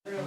Really?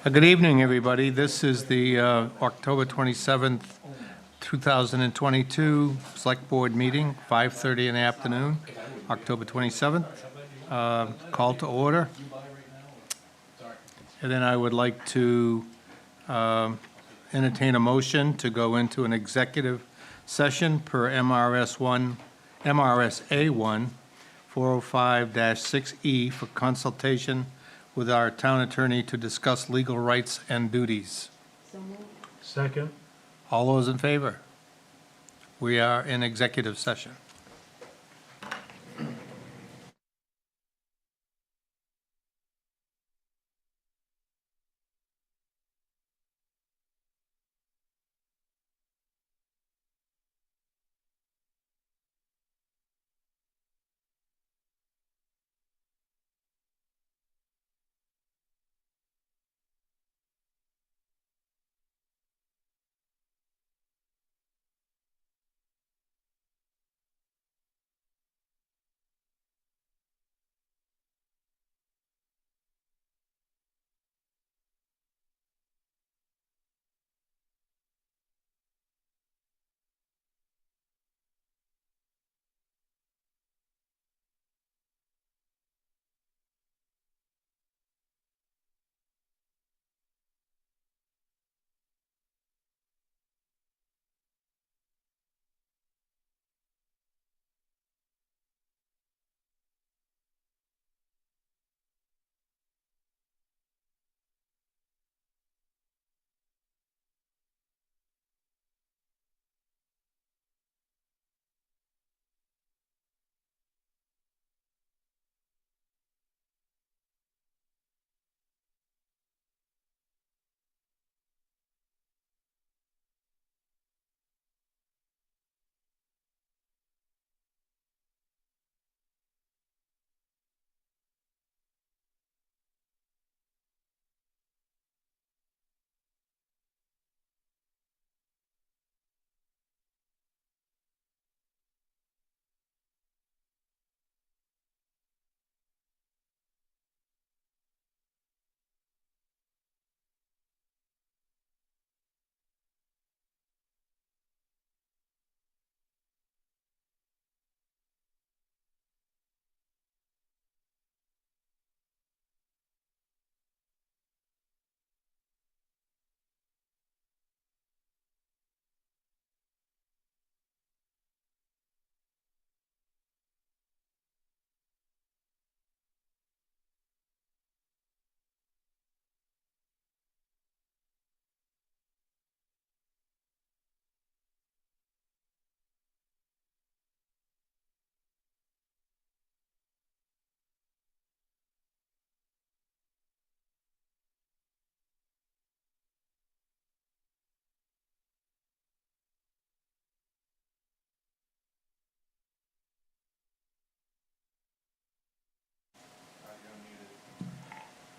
Good evening, everybody. This is the October 27th, 2022 Select Board meeting, 5:30 in the afternoon, October 27th. Call to order. And then I would like to entertain a motion to go into an executive session per MRSA 1, 405-6E for consultation with our town attorney to discuss legal rights and duties. Second. All those in favor? We are in executive session.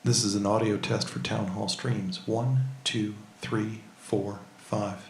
This is an audio test for town hall streams. 1, 2, 3, 4, 5.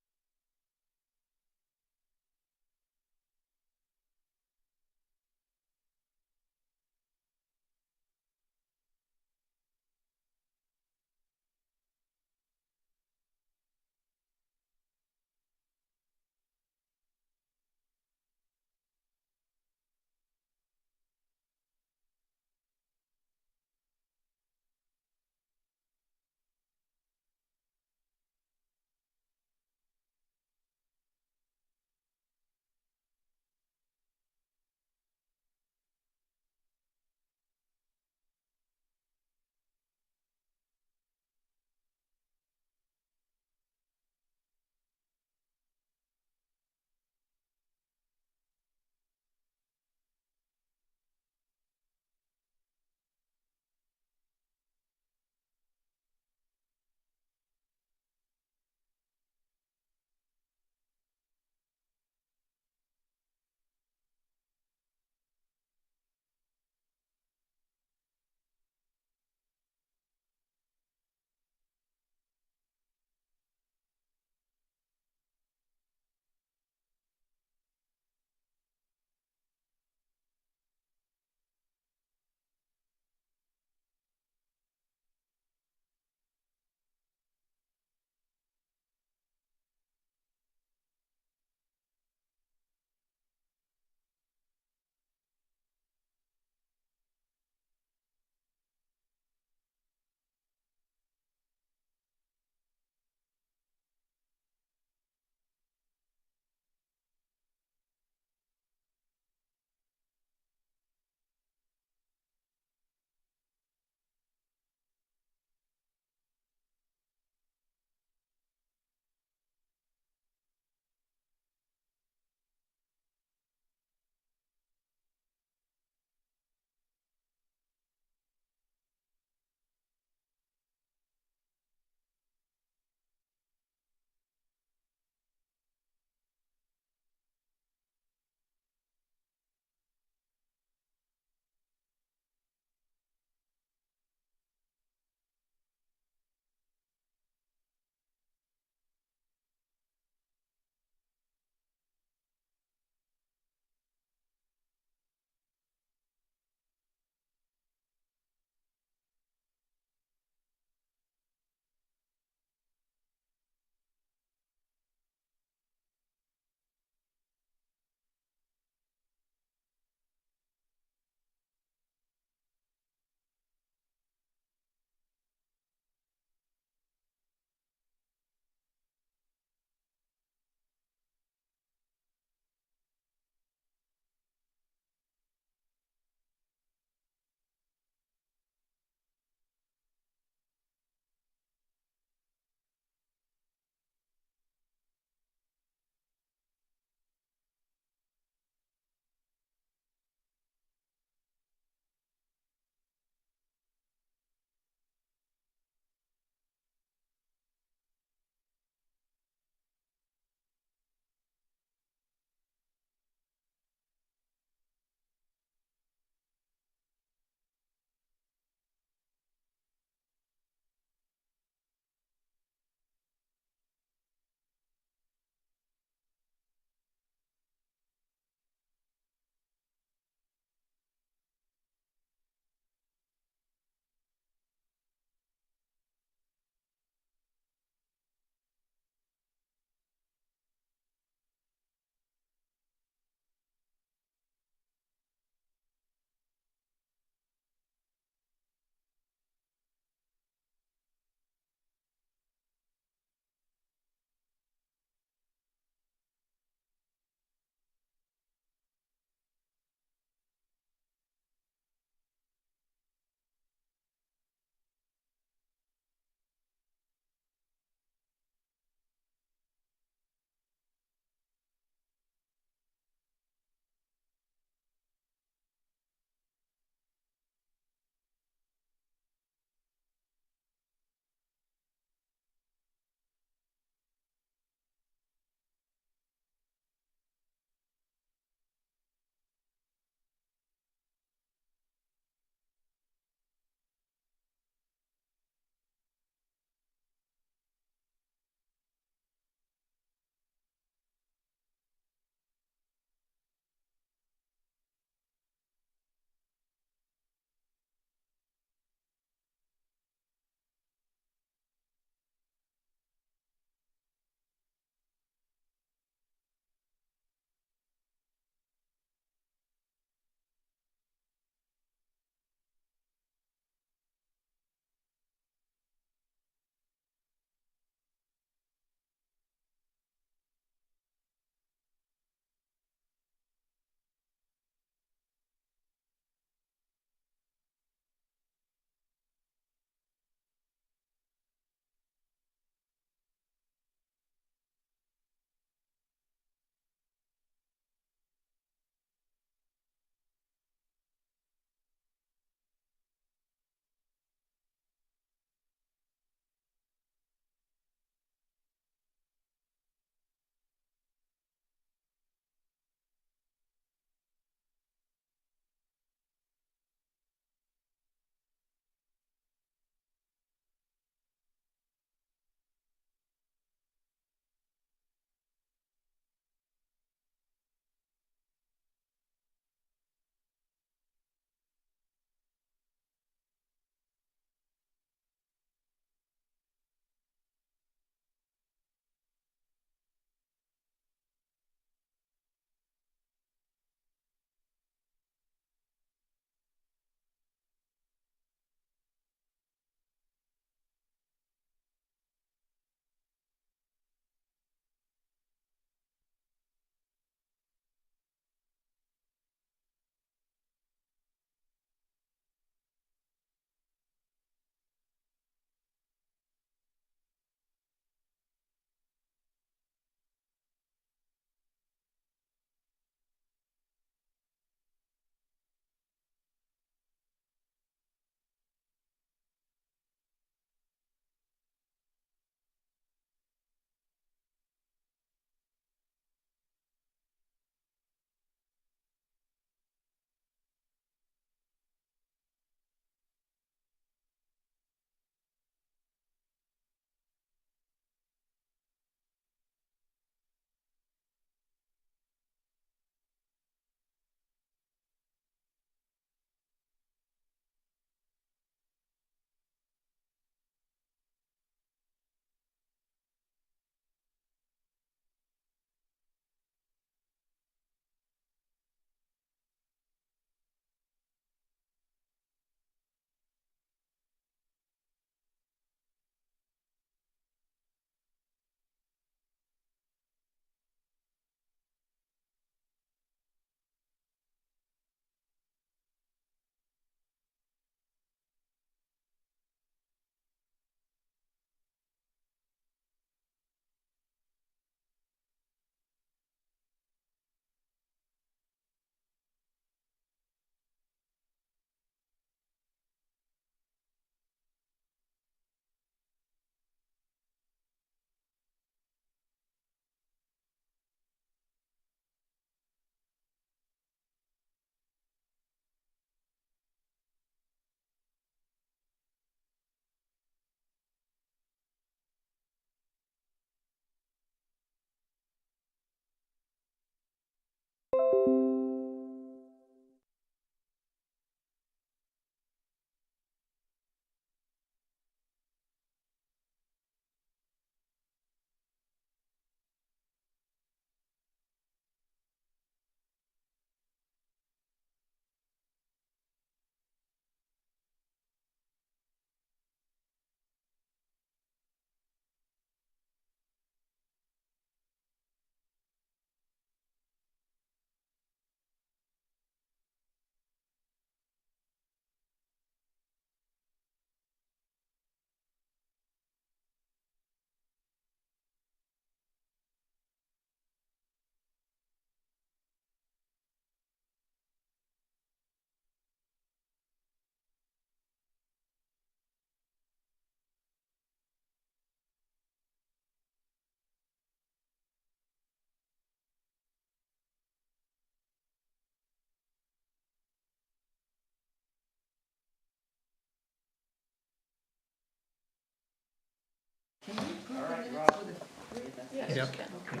Yes, Yep. you can.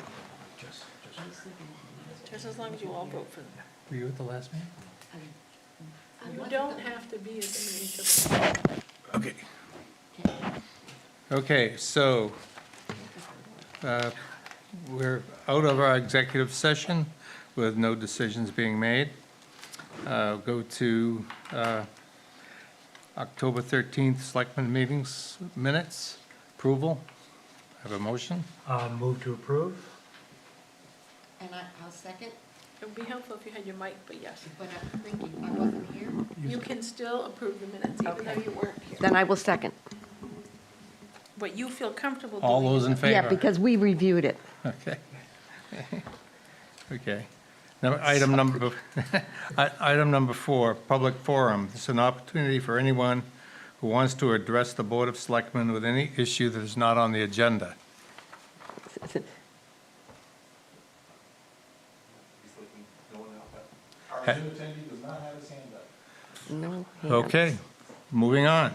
Just as long as you all vote for them. Were you at the last meeting? You don't have to be at the meeting to vote. Okay. Okay, so we're out of our executive session with no decisions being made. Go to October 13th Selectmen meetings minutes, approval. Have a motion? Move to approve? And I'll second, It would be helpful if you had your mic, but yes. but I'm thinking, I wasn't here. You can still approve the minutes even though Okay. you weren't here. Then I will second. What you feel comfortable doing. All those in favor? Yeah, because we reviewed it. Okay. Okay. Now, item number, item number 4, public forum. This is an opportunity for anyone who wants to address the Board of Selectmen with any issue that is not on the agenda. Our Zoom attendee does not have his hand up. No hands. Okay, moving on.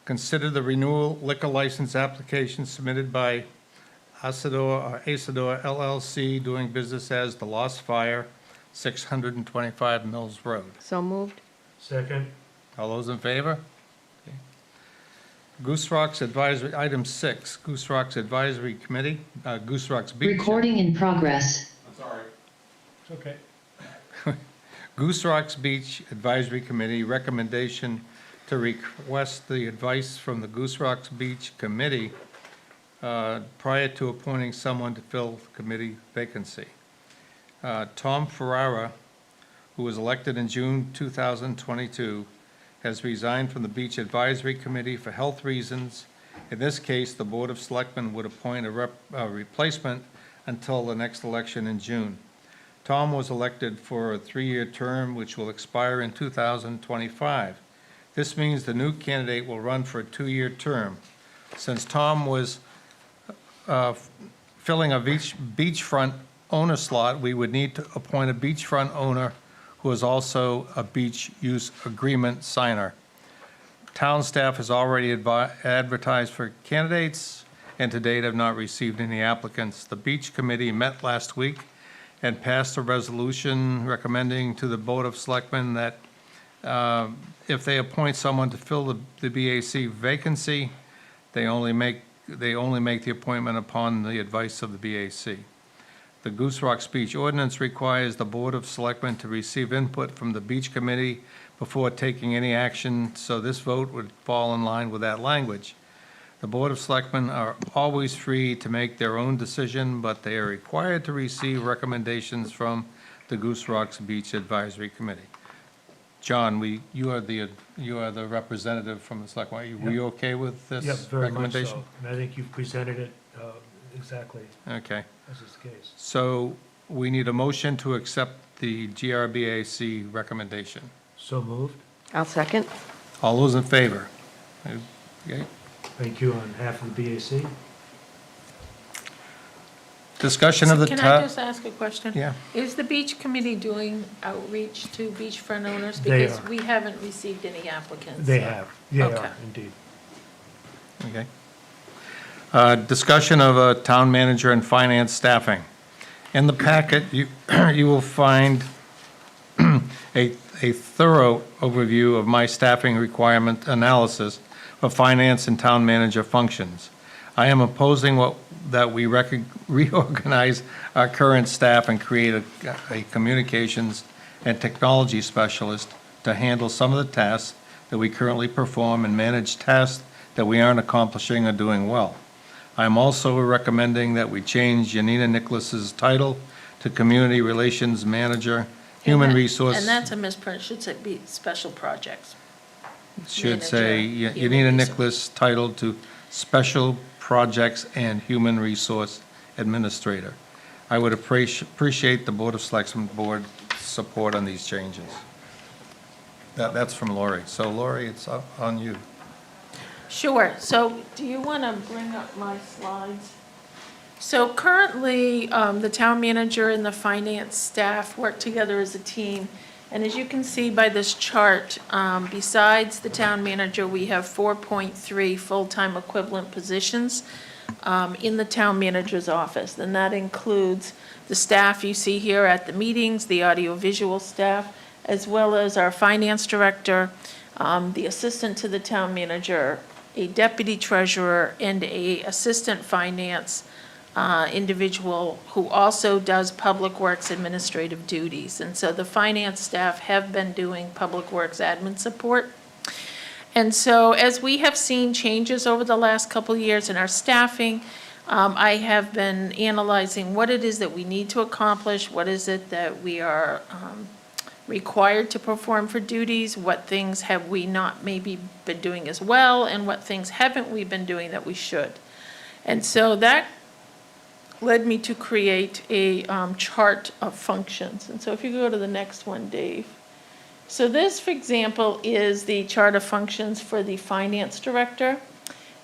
Consider the renewal liquor license application submitted by Asador LLC, doing business as The Lost Fire, 625 Mills Road. So moved? Second? All those in favor? Okay. Goose Rocks Advisory, item 6, Goose Rocks Advisory Committee, Goose Rocks Beach. Recording in progress. I'm sorry. It's okay. Goose Rocks Beach Advisory Committee recommendation to request the advice from the Goose Rocks Beach Committee prior to appointing someone to fill the committee vacancy. Tom Ferrara, who was elected in June 2022, has resigned from the Beach Advisory Committee for health reasons. In this case, the Board of Selectmen would appoint a replacement until the next election in June. Tom was elected for a 3-year term, which will expire in 2025. This means the new candidate will run for a 2-year term. Since Tom was filling a beachfront owner slot, we would need to appoint a beachfront owner who is also a beach use agreement signer. Town staff has already advertised for candidates and to date have not received any applicants. The Beach Committee met last week and passed a resolution recommending to the Board of Selectmen that if they appoint someone to fill the BAC vacancy, they only make the appointment upon the advice of the BAC. The Goose Rocks Beach ordinance requires the Board of Selectmen to receive input from the Beach Committee before taking any action, so this vote would fall in line with that language. The Board of Selectmen are always free to make their own decision, but they are required to receive recommendations from the Goose Rocks Beach Advisory Committee. John, you are the representative from the Selectmen. Were you okay with this Yep, very much recommendation? so. And I think you've presented it exactly Okay. as is the case. So we need a motion to accept the GRBAC recommendation. So moved. I'll second. All those in favor? Okay. Thank you on behalf of the BAC. Discussion of the Can I top. just ask a question? Yeah. Is the beach committee doing outreach to beachfront owners? They Because are. we haven't received any applicants. They have. They Okay. are, indeed. Okay. Discussion of town manager and finance staffing. In the packet, you will find a thorough overview of my staffing requirement analysis for finance and town manager functions. I am opposing that we reorganize our current staff and create a communications and technology specialist to handle some of the tasks that we currently perform and manage tasks that we aren't accomplishing or doing well. I'm also recommending that we change Janina Nicholas's title to Community Relations Manager, Human Resource. And that's a misprint, should say be special projects. Should say Manager, Janina Human Nicholas title to Special Projects and Human Resource Administrator. I would appreciate the Board of Selectmen board support on these changes. That's from Lori. So Lori, it's up on you. Sure, so do you want to bring up my slides? So currently, the town manager and the finance staff work together as a team. And as you can see by this chart, besides the town manager, we have 4.3 full-time equivalent positions. in the town manager's office. And that includes the staff you see here at the meetings, the audiovisual staff, as well as our finance director, the assistant to the town manager, a deputy treasurer, and a assistant finance individual who also does public works administrative duties. And so the finance staff have been doing public works admin support. And so as we have seen changes over the last couple of years in our staffing, I have been analyzing what it is that we need to accomplish, what is it that we are required to perform for duties, what things have we not maybe been doing as well, and what things haven't we been doing that we should. And so that led me to create a chart of functions. And so if you go to the next one, Dave. So this, for example, is the chart of functions for the finance director.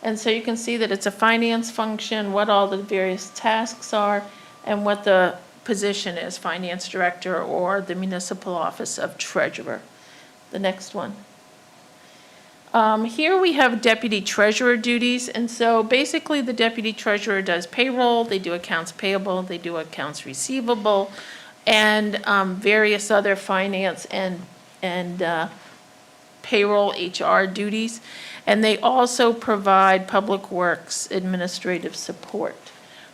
And so you can see that it's a finance function, what all the various tasks are, and what the position is, finance director or the municipal office of treasurer. The next one. Here we have deputy treasurer duties, and so basically the deputy treasurer does payroll, they do accounts payable, they do accounts receivable, and various other finance and payroll HR duties, and they also provide public works administrative support.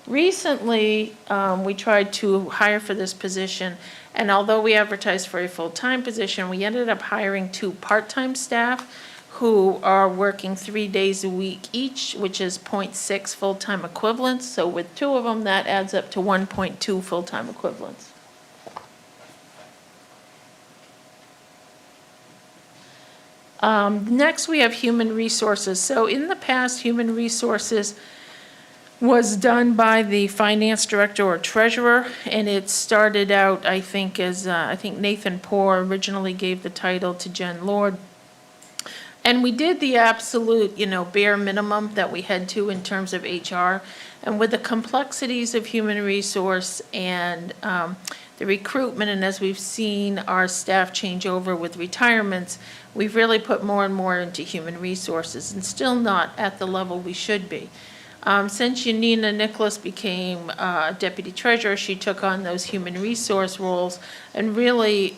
Recently, we tried to hire for this position, and although we advertised for a full-time position, we ended up hiring 2 part-time staff who are working 3 days a week each, which is 0.6 full-time equivalents. So with 2 of them, that adds up to 1.2 full-time equivalents. Next, we have human resources. So in the past, human resources was done by the finance director or treasurer, and it started out, I think, as I think Nathan Poor originally gave the title to Jen Lord. And we did the absolute, bare minimum that we had to in terms of HR. And with the complexities of human resource and the recruitment, and as we've seen our staff change over with retirements, we've really put more and more into human resources and still not at the level we should be. Since Yanina Nicholas became deputy treasurer, she took on those human resource roles and really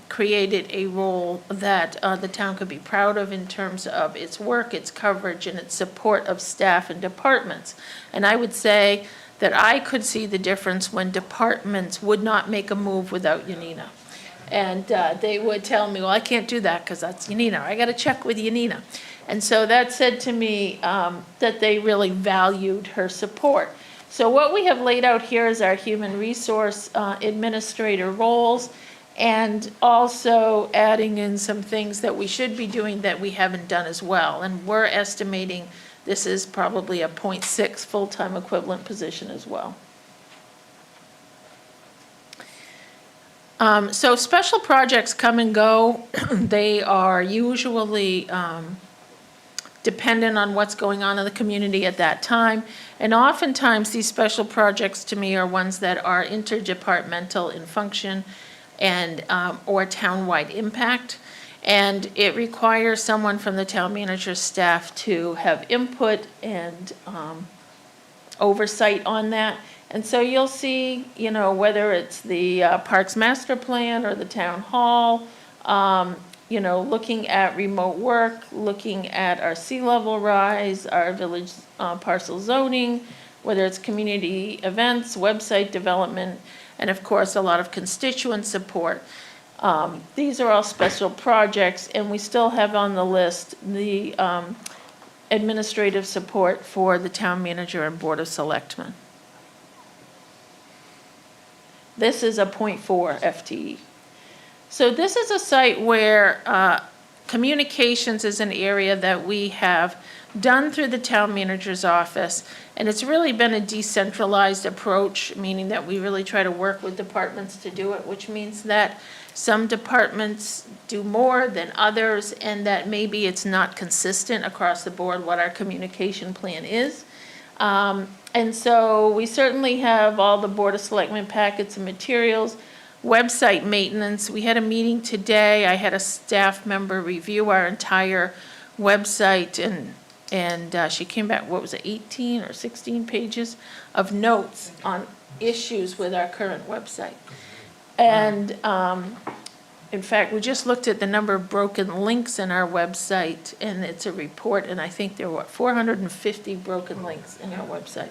created a role that the town could be proud of in terms of its work, its coverage, and its support of staff and departments. And I would say that I could see the difference when departments would not make a move without Yanina. And they would tell me, well, I can't do that because that's Yanina. I got to check with Yanina. And so that said to me that they really valued her support. So what we have laid out here is our human resource administrator roles, and also adding in some things that we should be doing that we haven't done as well. And we're estimating this is probably a 0.6 full-time equivalent position as well. So special projects come and go. They are usually dependent on what's going on in the community at that time. And oftentimes, these special projects to me are ones that are interdepartmental in function and or town-wide impact. And it requires someone from the town manager's staff to have input and oversight on that. And so you'll see, whether it's the Parks Master Plan or the Town Hall, looking at remote work, looking at our sea level rise, our village parcel zoning, whether it's community events, website development, and of course, a lot of constituent support. These are all special projects, and we still have on the list the administrative support for the town manager and board of selectmen. This is a 0.4 FTE. So this is a site where communications is an area that we have done through the town manager's office, and it's really been a decentralized approach, meaning that we really try to work with departments to do it, which means that some departments do more than others, and that maybe it's not consistent across the board what our communication plan is. And so we certainly have all the Board of Selectmen packets and materials, website maintenance. We had a meeting today. I had a staff member review our entire website And she came back, what was it, 18 or 16 pages of notes on issues with our current website. And in fact, we just looked at the number of broken links in our website, and it's a report, and I think there were 450 broken links in our website.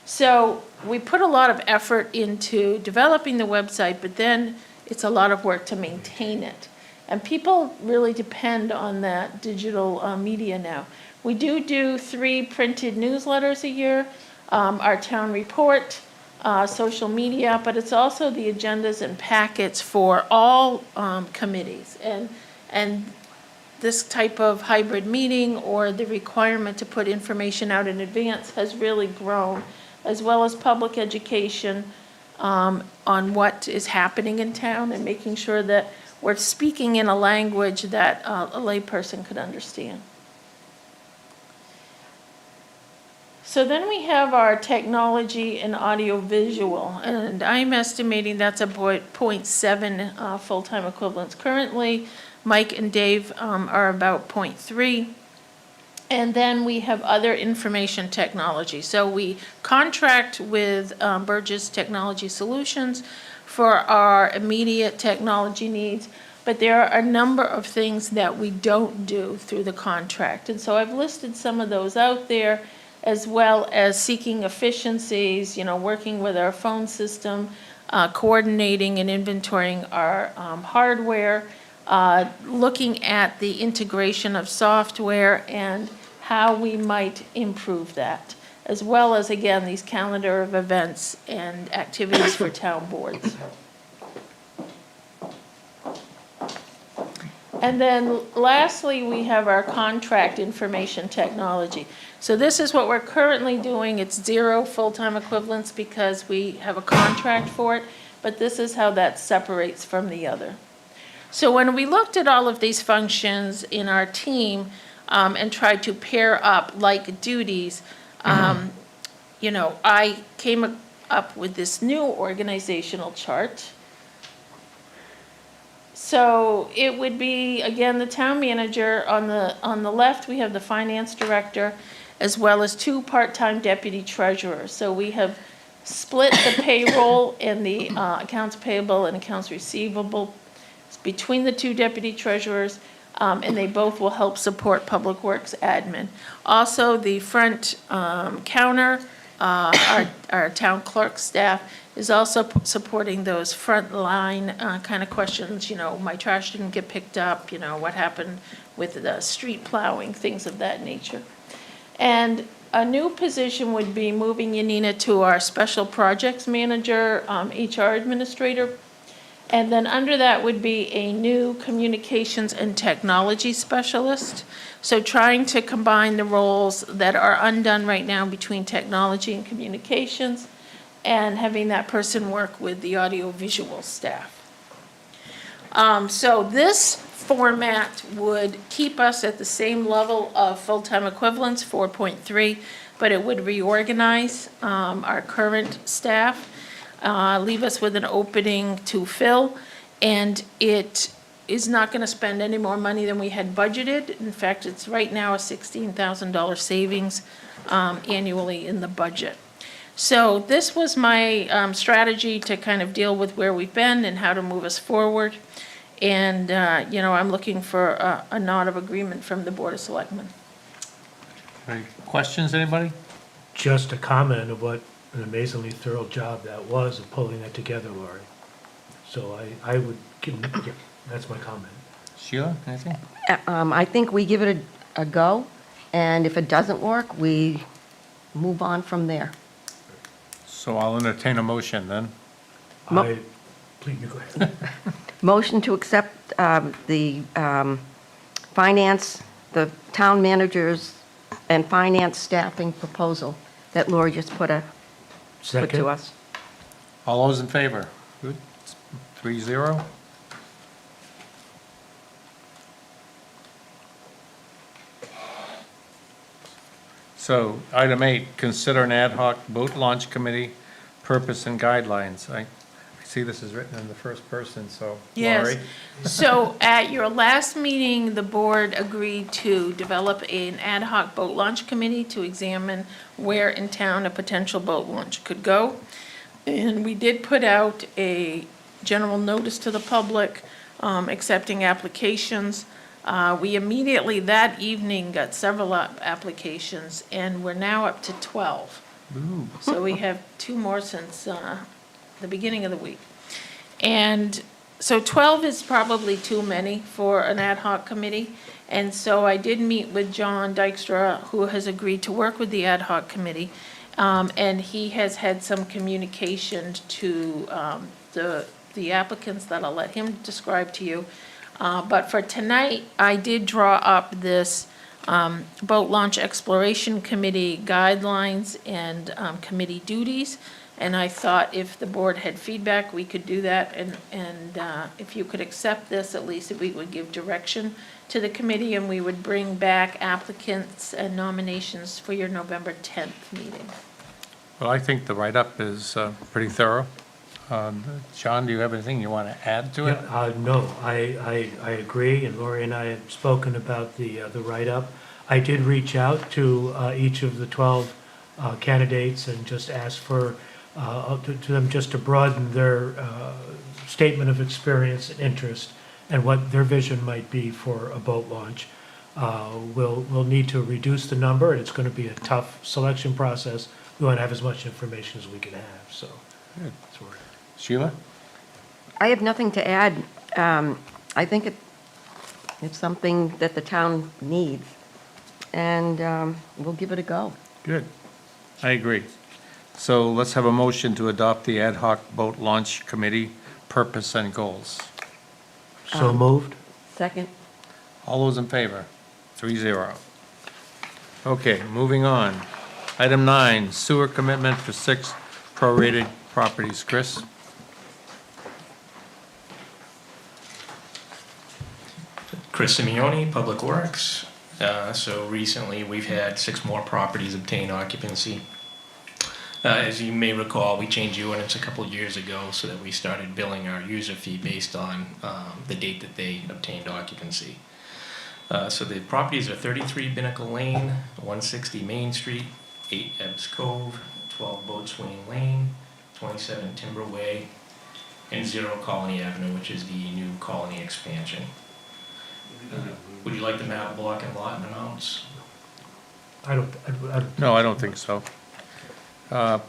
So we put a lot of effort into developing the website, but then it's a lot of work to maintain it. And people really depend on that digital media now. We do 3 printed newsletters a year, our town report, social media, but it's also the agendas and packets for all committees. And this type of hybrid meeting or the requirement to put information out in advance has really grown, as well as public education on what is happening in town and making sure that we're speaking in a language that a layperson could understand. So then we have our technology and audiovisual, and I'm estimating that's a 0.7 full-time equivalents. Currently, Mike and Dave are about 0.3. And then we have other information technology. So we contract with Burgess Technology Solutions for our immediate technology needs, but there are a number of things that we don't do through the contract. And so I've listed some of those out there, as well as seeking efficiencies, working with our phone system, coordinating and inventorying our hardware, looking at the integration of software and how we might improve that, as well as, again, these calendar of events and activities for town boards. And then lastly, we have our contract information technology. So this is what we're currently doing. It's 0 full-time equivalents because we have a contract for it, but this is how that separates from the other. So when we looked at all of these functions in our team and tried to pair up like duties, I came up with this new organizational chart. So it would be, again, the town manager. On the left, we have the finance director, as well as 2 part-time deputy treasurers. So we have split the payroll and the accounts payable and accounts receivable between the 2 deputy treasurers, and they both will help support Public Works admin. Also, the front counter, our town clerk staff, is also supporting those front line kind of questions. My trash didn't get picked up, what happened with the street plowing, things of that nature. And a new position would be moving Yanina to our special projects manager, HR administrator. And then under that would be a new communications and technology specialist. So trying to combine the roles that are undone right now between technology and communications, and having that person work with the audiovisual staff. So this format would keep us at the same level of full-time equivalents, 4.3, but it would reorganize our current staff, leave us with an opening to fill, and it is not going to spend any more money than we had budgeted. In fact, it's right now a $16,000 savings annually in the budget. So this was my strategy to kind of deal with where we've been and how to move us forward. And, I'm looking for a nod of agreement from the Board of Selectmen. Any questions, anybody? Just a comment of what an amazingly thorough job that was of pulling that together, Laurie. So I would give, yeah, that's my comment. Sheila, anything? I think we give it a go, and if it doesn't work, we move on from there. So I'll entertain a motion then. Please, you go ahead. Motion to accept the finance, the town managers and finance staffing proposal that Lori just put to Second. us. All those in favor? Good. 3-0. So, item 8, consider an ad hoc boat launch committee purpose and guidelines. I See, this is written in the first person, so Yes. Laurie? So at your last meeting, the board agreed to develop an ad hoc boat launch committee to examine where in town a potential boat launch could go. And we did put out a general notice to the public, accepting applications. We immediately that evening got several applications, and we're now up to 12. Ooh. So we have 2 more since the beginning of the week. And so 12 is probably too many for an ad hoc committee. And so I did meet with John Dykstra, who has agreed to work with the ad hoc committee. And he has had some communication to the applicants that I'll let him describe to you. But for tonight, I did draw up this boat launch exploration committee guidelines and committee duties. And I thought if the board had feedback, we could do that. And if you could accept this, at least we would give direction to the committee, and we would bring back applicants and nominations for your November 10th meeting. Well, I think the write-up is pretty thorough. John, do you have anything you want to add to it? Yeah, no, I agree, and Lori and I have spoken about the write-up. I did reach out to each of the 12 candidates and just asked for, to them just to broaden their statement of experience and interest and what their vision might be for a boat launch. We'll need to reduce the number, and it's going to be a tough selection process. We want to have as much information as we can have, so. Good. That's where we're at. Sheila? I have nothing to add. I think it's something that the town needs, and we'll give it a go. Good. I agree. So let's have a motion to adopt the ad hoc boat launch committee purpose and goals. So moved? Second? All those in favor? 3-0. Okay, moving on. Item 9, sewer commitment for 6 prorated properties. Chris? Chris Simeone, Public Works. So recently, we've had 6 more properties obtain occupancy. As you may recall, we changed the ordinance a couple of years ago so that we started billing our user fee based on the date that they obtained occupancy. So the properties are 33 Binnacle Lane, 160 Main Street, 8 Ebbs Cove, 12 Boatswain Lane, 27 Timber Way, and 0 Colony Avenue, which is the new colony expansion. Would you like the map, block, and lot and amounts? I don't. No, I don't think so. Well,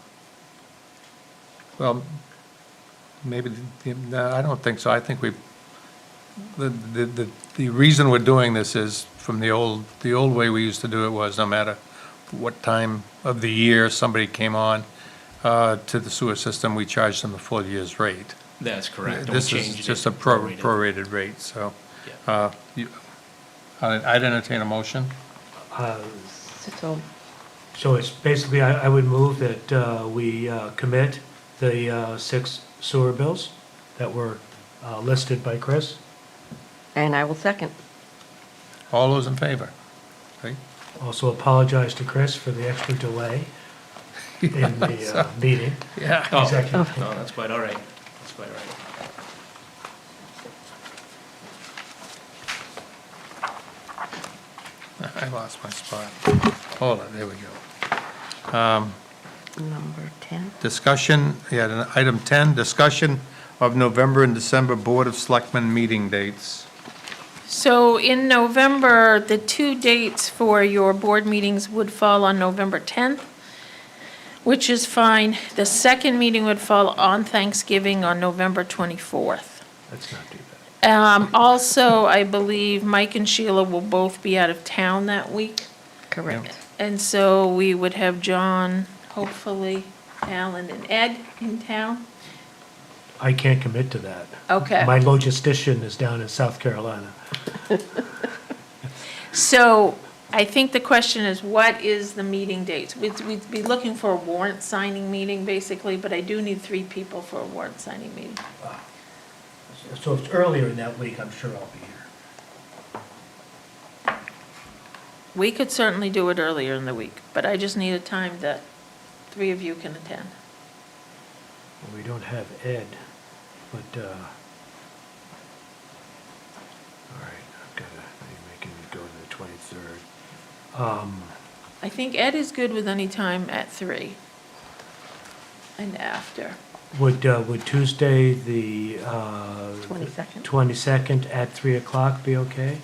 maybe, no, I don't think so. I think the reason we're doing this is from the old way we used to do it was no matter what time of the year somebody came on to the sewer system, we charged them a full year's rate. That's correct. This is just a prorated rate, so. I'd entertain a motion. So, So it's basically, I would move that we commit the 6 sewer bills that were listed by Chris. and I will second. All those in favor? Okay. Also apologize to Chris for the extra delay in the meeting. Yeah. Oh, Executive. no, that's quite all right. That's quite all right. I lost my spot. Hold on, there we go. Number 10. Discussion, item 10, discussion of November and December Board of Selectmen meeting dates. So in November, the 2 dates for your board meetings would fall on November 10th, which is fine. The second meeting would fall on Thanksgiving on November 24th. Let's not do that. Also, I believe Mike and Sheila will both be out of town that week. Correct. And so we would have John, hopefully, Alan, and Ed in town. I can't commit to that. Okay. My logistician is down in South Carolina. So I think the question is, what is the meeting dates? We'd be looking for a warrant signing meeting, basically, but I do need 3 people for a warrant signing meeting. So if it's earlier in that week, I'm sure I'll be here. We could certainly do it earlier in the week, but I just need a time that 3 of you can attend. We don't have Ed. but, all right, I've got to, you're making me go to the 23rd. I think Ed is good with any time at 3 and after. Would Tuesday, the 22nd? 22nd at 3 o'clock be okay?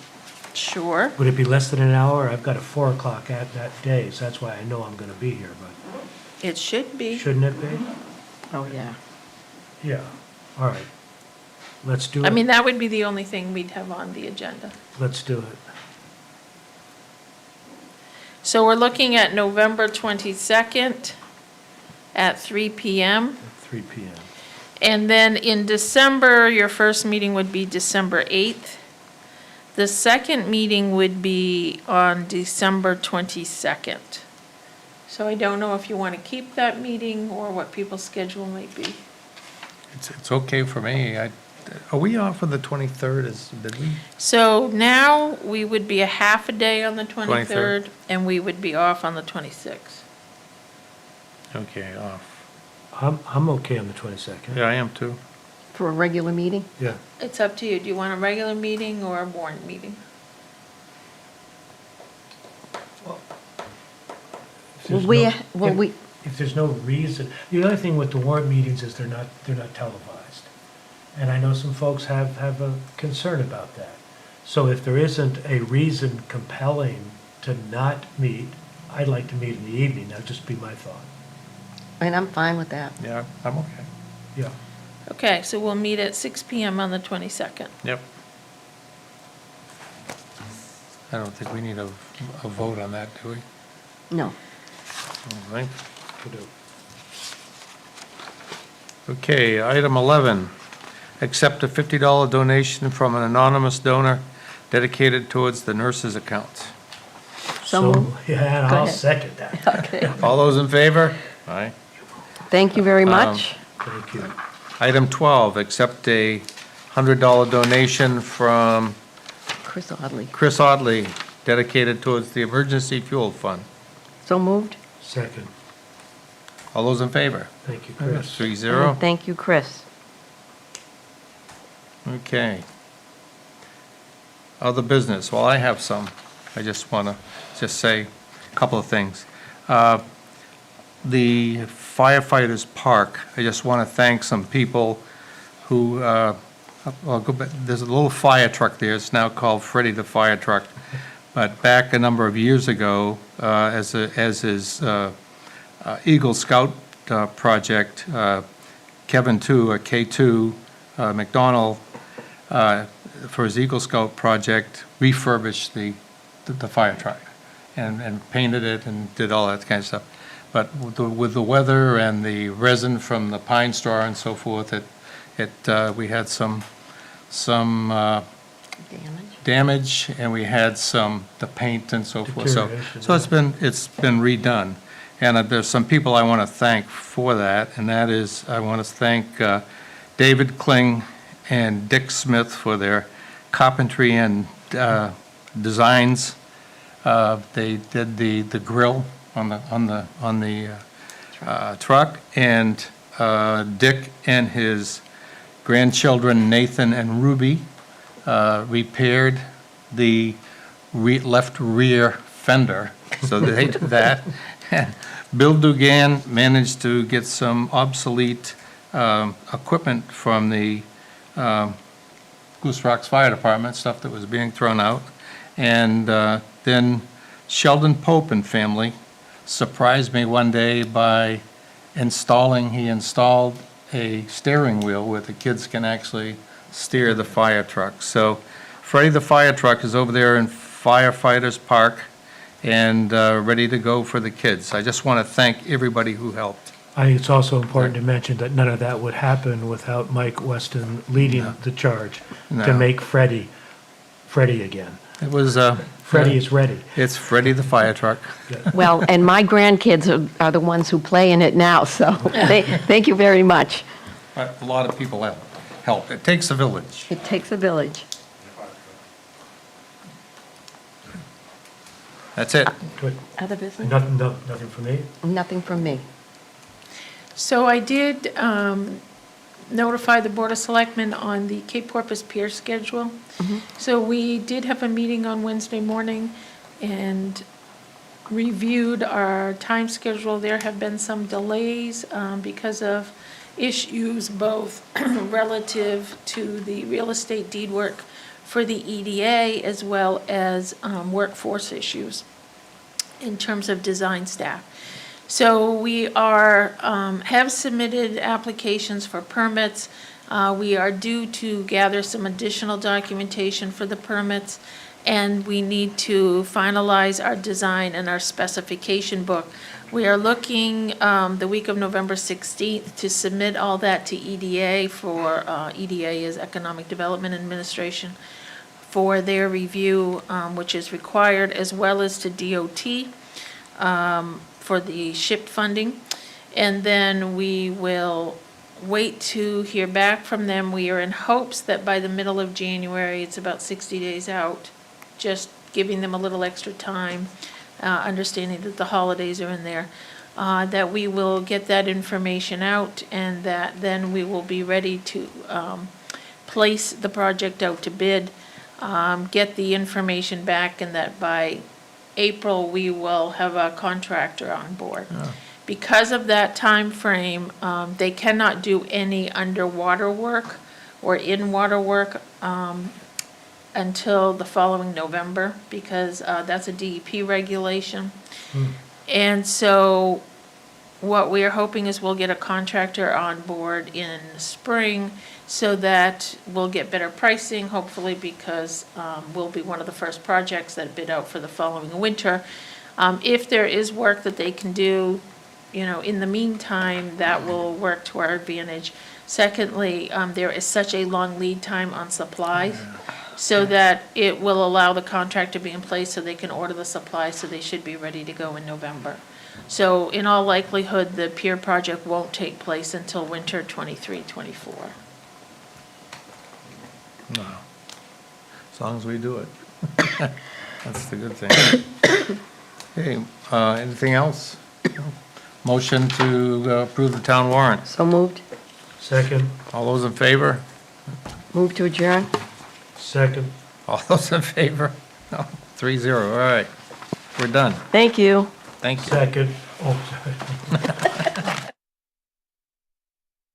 Sure. Would it be less than an hour? I've got a 4 o'clock at that day, so that's why I know I'm gonna be here, but It should be. shouldn't it be? Oh, yeah. Yeah, all right. Let's do it. I mean, that would be the only thing we'd have on the agenda. Let's do it. So we're looking at November 22nd at 3 PM. At 3 PM. And then in December, your first meeting would be December 8th. The second meeting would be on December 22nd. So I don't know if you want to keep that meeting or what people's schedule might be. It's okay for me. Are we off on the 23rd? Did we? So now we would be a half a day on the 23rd. 23rd, and we would be off on the 26th. Okay, off. I'm okay on the 22nd. Yeah, I am too. For a regular meeting? Yeah. It's up to you. Do you want a regular meeting or a warrant meeting? If there's We- no- well, if- we- If there's no reason, the other thing with the warrant meetings is they're not televised. And I know some folks have a concern about that. So if there isn't a reason compelling to not meet, I'd like to meet in the evening. That'd just be my thought. And I'm fine with that. Yeah, I'm okay. Yeah. Okay, so we'll meet at 6 PM on the 22nd. Yep. I don't think we need a vote on that, do we? No. All right. Kudo. Okay, item 11, accept a $50 donation from an anonymous donor dedicated towards the nurses' account. So moved. Yeah, and Go I'll ahead. second that. Okay. All those in favor? Aye. Thank you very much. Thank you. Item 12, accept a $100 donation from Chris Audley. Chris Audley dedicated towards the emergency fuel fund. So moved. Second. All those in favor? Thank you, Chris. 3-0. And thank you, Chris. Okay. Other business, well, I have some. I just want to say a couple of things. The firefighters' park, I just want to thank some people who, well, go back, there's a little fire truck there, it's now called Freddie the Fire Truck. But back a number of years ago, as his Eagle Scout project, Kevin K2 McDonald, for his Eagle Scout project, refurbished the fire truck and painted it and did all that kind of stuff. But with the weather and the resin from the pine straw and so forth, we had some damage, and we had the paint and so forth. Deterioration, So it's been redone. And there's some people I want to thank for that, and that is, I want to thank David Kling and Dick Smith for their carpentry and designs. They did the grill on the truck, and Dick and his grandchildren Nathan and Ruby repaired the left rear fender, so they did that. And Bill Dugan managed to get some obsolete equipment from the Goose Rocks Fire Department, stuff that was being thrown out. And then Sheldon Pope and family surprised me one day by he installed a steering wheel where the kids can actually steer the fire truck. So Freddie the Fire Truck is over there in Firefighters Park and ready to go for the kids. I just want to thank everybody who helped. I think it's also important to mention that none of that would happen without Mike Weston leading the charge to No. make Freddie again. It was, Freddie is ready. it's Freddie the Fire Truck. Well, and my grandkids are the ones who play in it now, so thank you very much. A lot of people help. It takes a village. It takes a village. That's it. Good. Other business? Nothing for me? Nothing from me. So I did notify the Board of Selectmen on the Cape Porpoise Pier schedule. So we did have a meeting on Wednesday morning and reviewed our time schedule. There have been some delays because of issues both relative to the real estate deed work for the EDA as well as workforce issues in terms of design staff. So we are, have submitted applications for permits. We are due to gather some additional documentation for the permits, and we need to finalize our design and our specification book. We are looking the week of November 16th to submit all that to EDA for, EDA is Economic Development Administration, for their review, which is required, as well as to DOT for the SHIP funding. And then we will wait to hear back from them. We are in hopes that by the middle of January, it's about 60 days out, just giving them a little extra time, understanding that the holidays are in there, that we will get that information out, and that then we will be ready to place the project out to bid, get the information back, and that by April, we will have a contractor on board. Because of that time frame, they cannot do any underwater work or in-water work until the following November, because that's a DEP regulation. And so what we are hoping is we'll get a contractor on board in spring so that we'll get better pricing, hopefully, because we'll be one of the first projects that bid out for the following winter. If there is work that they can do, you know, in the meantime, that will work to our advantage. Secondly, there is such a long lead time on supplies, so that it will allow the contract to be in place so they can order the supplies, so they should be ready to go in November. So in all likelihood, the pier project won't take place until winter 23-24. No. As long as we do it. That's the good thing. Okay, anything else? Motion to approve the town warrant. So moved. Second, All those in favor? Move to adjourn. second. All those in favor? No, 3-0, all right. We're done. Thank you. Thank you. Second. Oh, sorry.